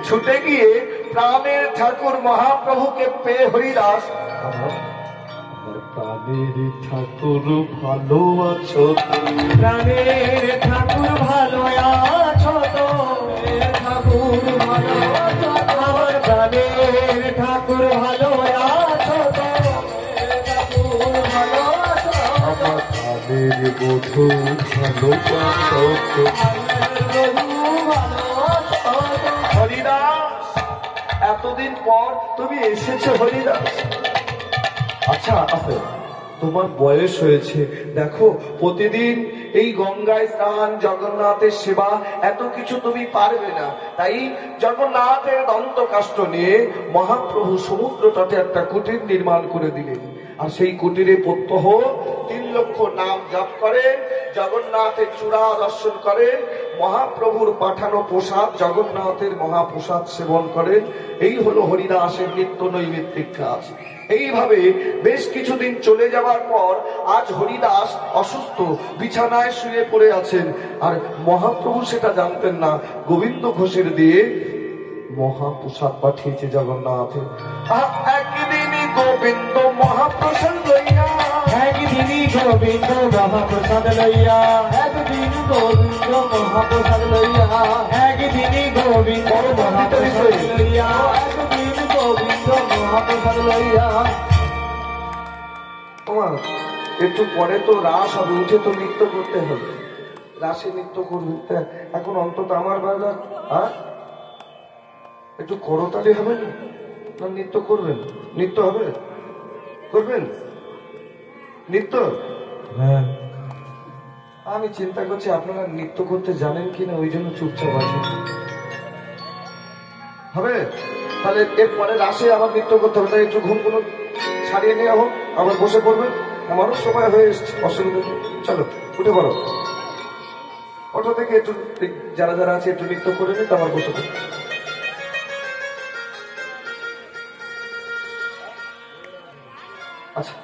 ছুটে গিয়ে প্রাণের ঠাকুর মহাপ্রভুকে পেয়ে হরিদাস, প্রাণের ঠাকুর ভালো আছো, প্রাণের ঠাকুর ভালো আছো তো, ঠাকুর ভালো আছো, আমার প্রাণের ঠাকুর ভালো আছো তো, ঠাকুর ভালো আছো, আমার প্রাণের বধূ ভালো আছো তো। হরিদাস, এতদিন পর তুমি এসেছো হরিদাস। আচ্ছা আছে, তোমার বয়স হয়েছে, দেখো প্রতিদিন এই গঙ্গায় স্নান, জগন্নাথের সেবা, এত কিছু তুমি পারবে না। তাই জগন্নাথের দন্তকাষ্ঠ নিয়ে মহাপ্রভু সমুদ্র তটে একটা কুটির নির্মাণ করে দিলেন। আর সেই কুটিরে প্রত্যহ 3 লক্ষ নাম জপ করেন, জগন্নাথের চূড়া দর্শন করেন, মহাপ্রভুর পাঠানো প্রসাদ, জগন্নাথের মহাপ্রসাদ সেবন করেন। এই হলো হরিদাসের নিত্য নৈমিত্তিক কাজ। এইভাবে বেশ কিছুদিন চলে যাবার পর আজ হরিদাস অসুস্থ, বিছানায় শুয়ে পড়ে আছেন। আর মহাপ্রভু সেটা জানতেন না, গোবিন্দ ঘোষের দিয়ে মহাপ্রসাদ পাঠিয়েছে জগন্নাথে। একদিনই গোবিন্দ মহাপ্রসাদ লইয়া, একদিনই গোবিন্দ মহাপ্রসাদ লইয়া, একদিন গোবিন্দ মহাপ্রসাদ লইয়া, একদিনই গোবিন্দ মহাপ্রসাদ লইয়া, একদিন গোবিন্দ মহাপ্রসাদ লইয়া। তোমার একটু পরে তো রাস হবে, উঠে তো নৃত্য করতে হবে, রাসে নৃত্য করবে। এখন অন্তত আমার বেলা একটু করতালি হবে না? না নৃত্য করবেন? নৃত্য হবে, করবেন নৃত্য? হ্যাঁ, আমি চিন্তা করছি আপনারা নৃত্য করতে জানেন কিনা, ওই জন্য চুপচাপ আছেন। হবে তাহলে এরপরে রাসে আবার নৃত্য করতে হবে, তাই একটু ঘুম কোনো ছাড়িয়ে নেওয়া হোক, আবার বসে পড়বেন। আমারও সময় হয়ে এসছে, অসুবিধা নেই। চলো উঠে পড়ো, অটো থেকে একটু যারা যারা আছে একটু নৃত্য করে নিতে, আমার বসে পড়ো। আচ্ছা